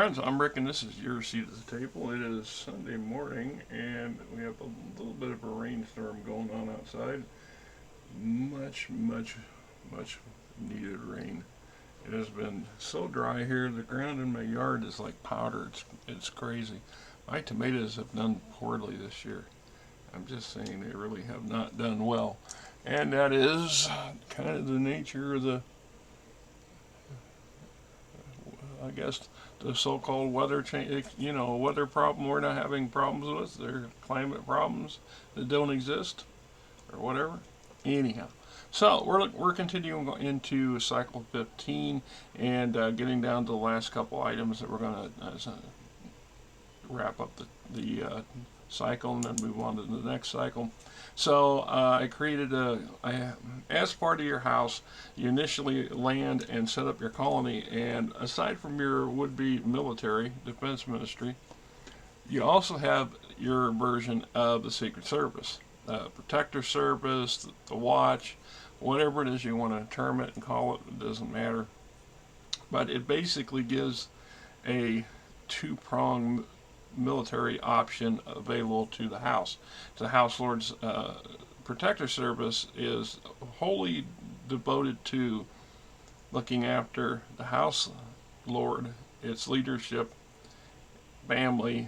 friends, I'm Rick, and this is your seat at the table. It is Sunday morning, and we have a little bit of a rainstorm going on outside. Much needed rain. It has been so dry here. The ground in my yard is like powder. It's crazy. My tomatoes have done poorly this year. I'm just saying they really have not done well, and that is kind of the nature of the, I guess, the so-called weather change, weather problem we're not having problems with. They're climate problems that don't exist or whatever. Anyhow, so we're continuing into cycle 15 and getting down to the last couple items that we're going to wrap up the cycle and then move on to the next cycle. So I created as part of your house, you initially land and set up your colony, and aside from your would-be military defense ministry, you also have your version of the Secret Service, Protector Service, the Watch, whatever it is you want to term it and call it, it doesn't matter. But it basically gives a two-pronged military option available to the House. The House Lords Protector Service is wholly devoted to looking after the House Lord, its leadership, family,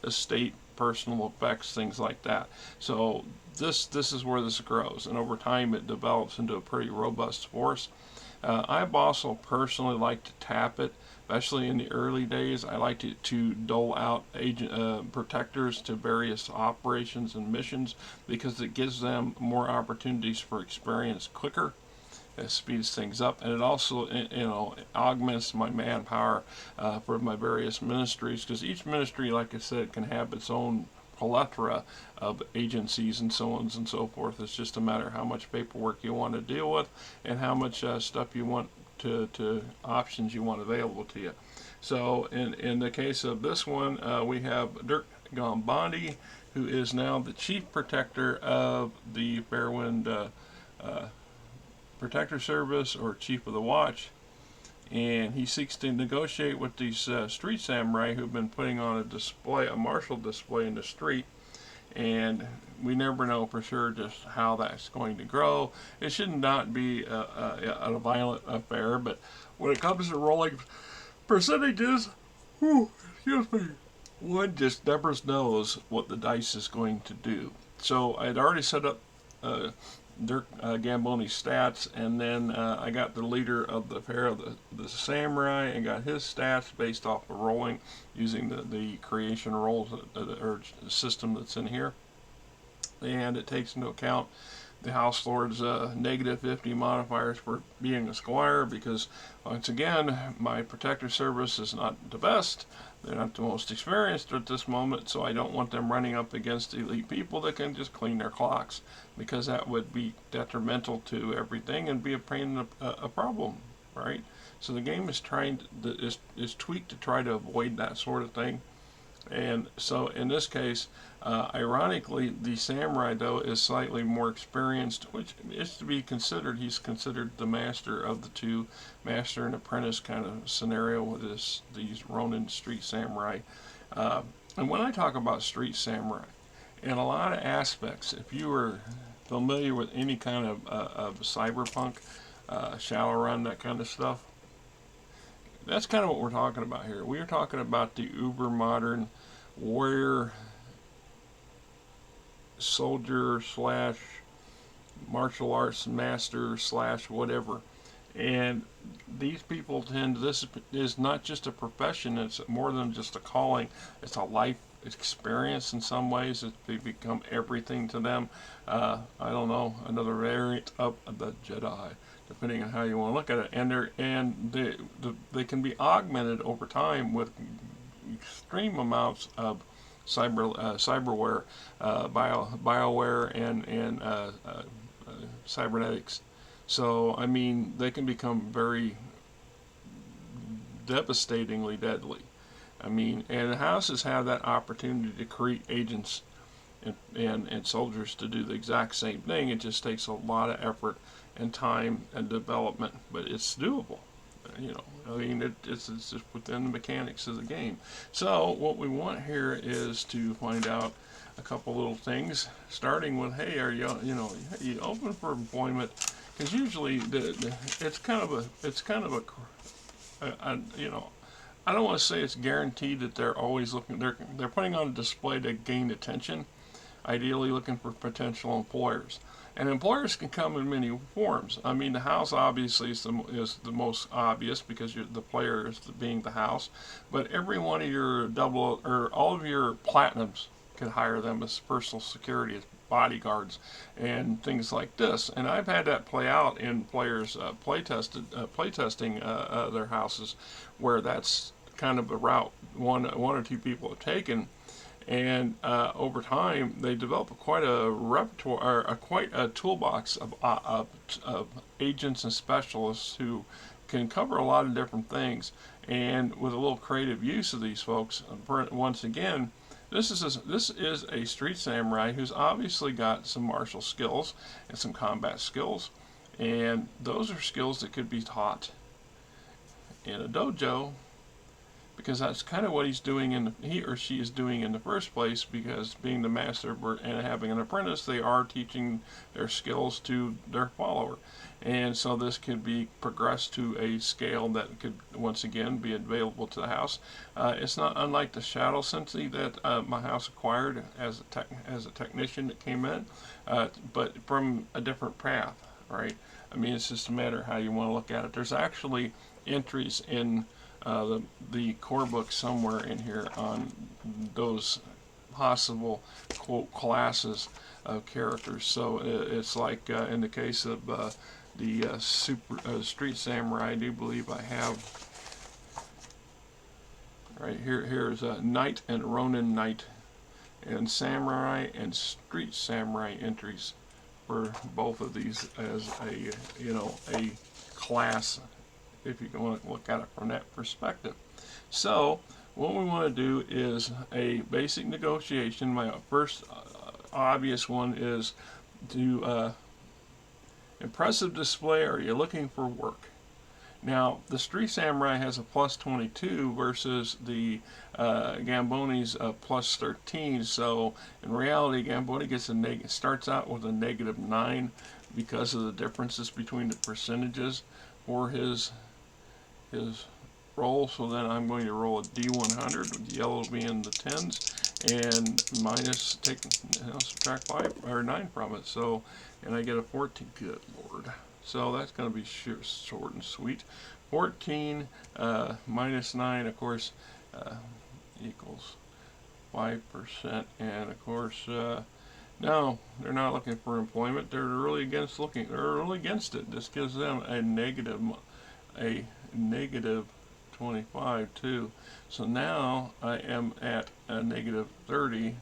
estate, personal effects, things like that. So this is where this grows, and over time it develops into a pretty robust force. I've also personally liked to tap it, especially in the early days. I like to dole out protectors to various operations and missions because it gives them more opportunities for experience quicker. It speeds things up, and it also augments my manpower for my various ministries, because each ministry, like I said, can have its own plethora of agencies and so on and so forth. It's just a matter of how much paperwork you want to deal with and how much stuff you want to options you want available to you. So in the case of this one, we have Dirk Gambandi, who is now the chief protector of the Fairwind Protector Service, or chief of the Watch, and he seeks to negotiate with these street samurai who've been putting on a martial display in the street, and we never know for sure just how that's going to grow. It should not be a violent affair, but when it comes to rolling percentages, excuse me, one just never knows what the dice is going to do. So I'd already set up Dirk Gamboni's stats, and then I got the leader of the pair of the samurai and got his stats based off of rolling using the creation rolls or system that's in here, and it takes into account the House Lord's negative 50 modifiers for being a squire, because once again my protector service is not the best. They're not the most experienced at this moment, so I don't want them running up against elite people that can just clean their clocks, because that would be detrimental to everything and be a pain, a problem, right? So the game is is tweaked to try to avoid that sort of thing. And so in this case, ironically, the samurai, though, is slightly more experienced, which is to be considered. He's considered the master of the two, master and apprentice kind of scenario with these Ronin street samurai. And when I talk about street samurai, in a lot of aspects, if you are familiar with any kind of cyberpunk, Shadowrun, that kind of stuff, that's kind of what we're talking about here. We are talking about the uber modern warrior soldier slash martial arts master slash whatever. And these people this is not just a profession, it's more than just a calling, it's a life experience in some ways. They become everything to them. I don't know, another variant of the Jedi, depending on how you want to look at it. And they can be augmented over time with extreme amounts of cyberware, bioware, and cybernetics. So I mean, they can become very devastatingly deadly. I mean, and the houses have that opportunity to create agents and soldiers to do the exact same thing. It just takes a lot of effort and time and development, but it's doable. You know, I mean, it's just within the mechanics of the game. So what we want here is to find out a couple little things, starting with, hey, are you, you know, you open for employment? Because usually it's kind of you know, I don't want to say it's guaranteed that they're always looking. They're putting on a display to gain attention, ideally looking for potential employers. And employers can come in many forms. I mean, the house obviously is the most obvious because the player is being the house. But every one of your double or all of your platinums can hire them as personal security, as bodyguards, and things like this. And I've had that play out in players playtesting their houses, where that's kind of a route one or two people have taken, and over time they develop quite a repertoire, or quite a toolbox of agents and specialists who can cover a lot of different things. And with a little creative use of these folks, once again, this is a street samurai who's obviously got some martial skills and some combat skills, and those are skills that could be taught in a dojo, because that's kind of what he or she is doing in the first place. Because being the master and having an apprentice, they are teaching their skills to their follower, and so this could be progressed to a scale that could once again be available to the house. It's not unlike the Shadow Sensei that my house acquired as a technician that came in, but from a different path, right? I mean, it's just a matter of how you want to look at it. There's actually entries in the core book somewhere in here on those possible quote classes of characters. So it's like in the case of the Street Samurai, I do believe I have right here. Here's Knight and Ronin Knight, and Samurai and Street Samurai entries for both of these as a class, if you want to look at it from that perspective. So what we want to do is a basic negotiation. My first obvious one is to impressive display. Are you looking for work? Now, the Street Samurai has a plus 22 versus the Gamboni's plus 13. So in reality, Gamboni starts out with a negative 9 because of the differences between the percentages for his roll. So then I'm going to roll a D100 with yellow being the 10s, and subtract 5 or 9 from it. So, and I get a 14. Good Lord. So that's going to be short and sweet. 14 minus 9, of course, equals 5%. And of course, no, they're not looking for employment. They're really against it. This gives them a negative 25 too. So now I am at a negative 30%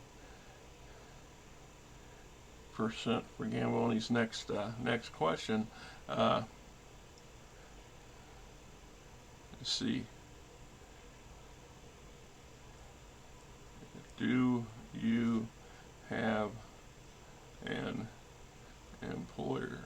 for Gamboni's next question. Let's see. Do you have an employer?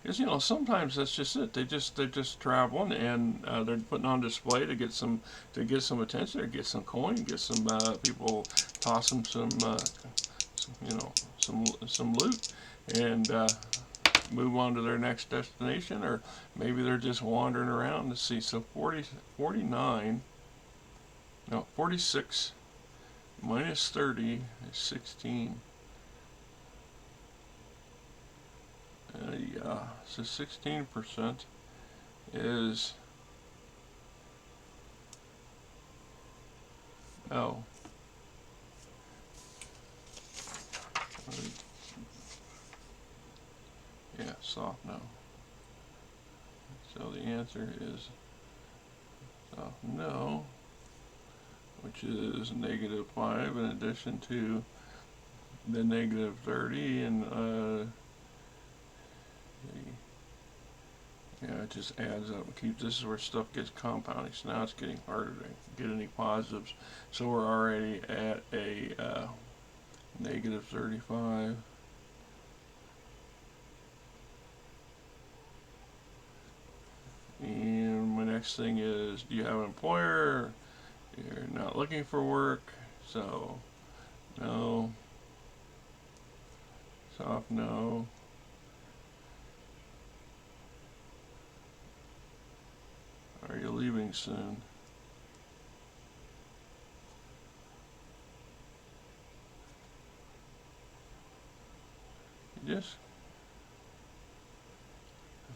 Because sometimes that's just it. They're just traveling, and they're putting on display to get some attention, or get some coin, get some people toss them some loot, and move on to their next destination, or maybe they're just wandering around. Let's see. So 46 minus 30 is 16. Yeah, so 16% is, oh, yeah, soft no. So the answer is soft no, which is negative 5 in addition to the negative 30, and yeah, it just adds up. This is where stuff gets compounding. So now it's getting harder to get any positives. So we're already at a negative 35. And my next thing is, do you have an employer? You're not looking for work, so no. Soft no. Are you leaving soon? You just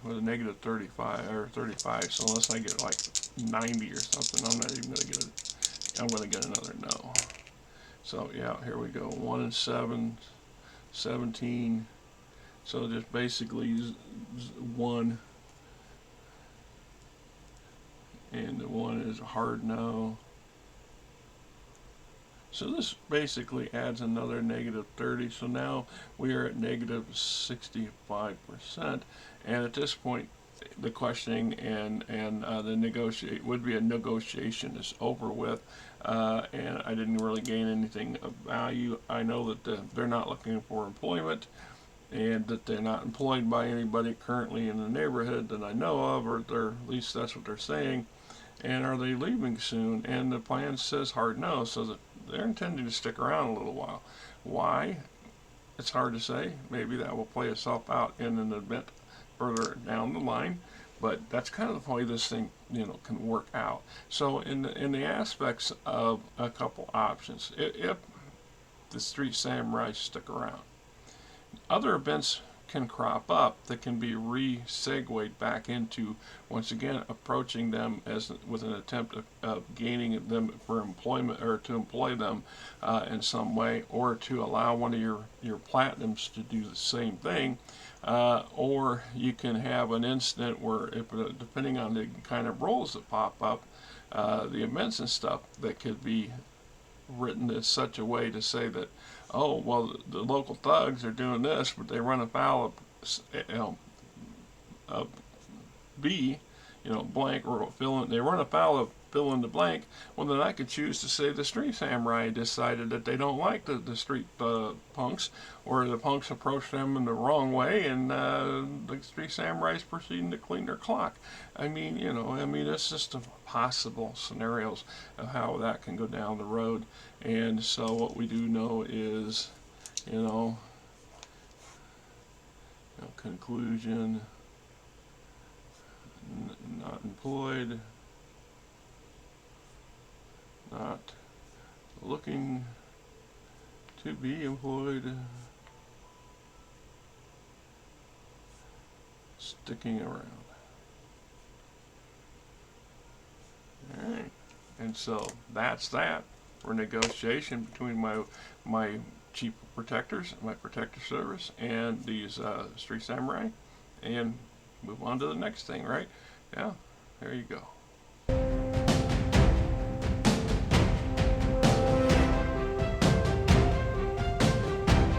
with a negative 35 or 35. So unless I get like 90 or something, I'm not even gonna get it. I'm gonna get another no. So yeah, here we go. 1 and 7, 17. So just basically 1, and the 1 is a hard no. So this basically adds another negative 30. So now we are at negative 65%. And at this point, the questioning and the negotiate would be a negotiation is over with. And I didn't really gain anything of value. I know that they're not looking for employment, and that they're not employed by anybody currently in the neighborhood that I know of, or they're, at least that's what they're saying. And are they leaving soon? And the plan says hard no, so that they're intending to stick around a little while. Why? It's hard to say. Maybe that will play itself out in an event further down the line. But that's kind of the way this thing, can work out. So in the aspects of a couple options, if the Street Samurai stick around, other events can crop up that can be re-segued back into, once again, approaching them as with an attempt of gaining them for employment, or to employ them in some way, or to allow one of your platinums to do the same thing. Or you can have an incident where, if depending on the kind of roles that pop up, the events and stuff that could be written in such a way to say that, oh, well, the local thugs are doing this, but they run afoul of B, blank, or fill in, they run afoul of fill in the blank. Well, then I could choose to say the Street Samurai decided that they don't like the street punks, or the punks approach them in the wrong way, and the Street Samurai is proceeding to clean their clock. I mean, it's just a possible scenarios of how that can go down the road. And so what we do know is, conclusion, not employed, not looking to be employed, sticking around. Alright, and so that's that for negotiation between my chief protectors, my protector service, and these Street Samurai, and move on to the next thing, right? Yeah, there you go.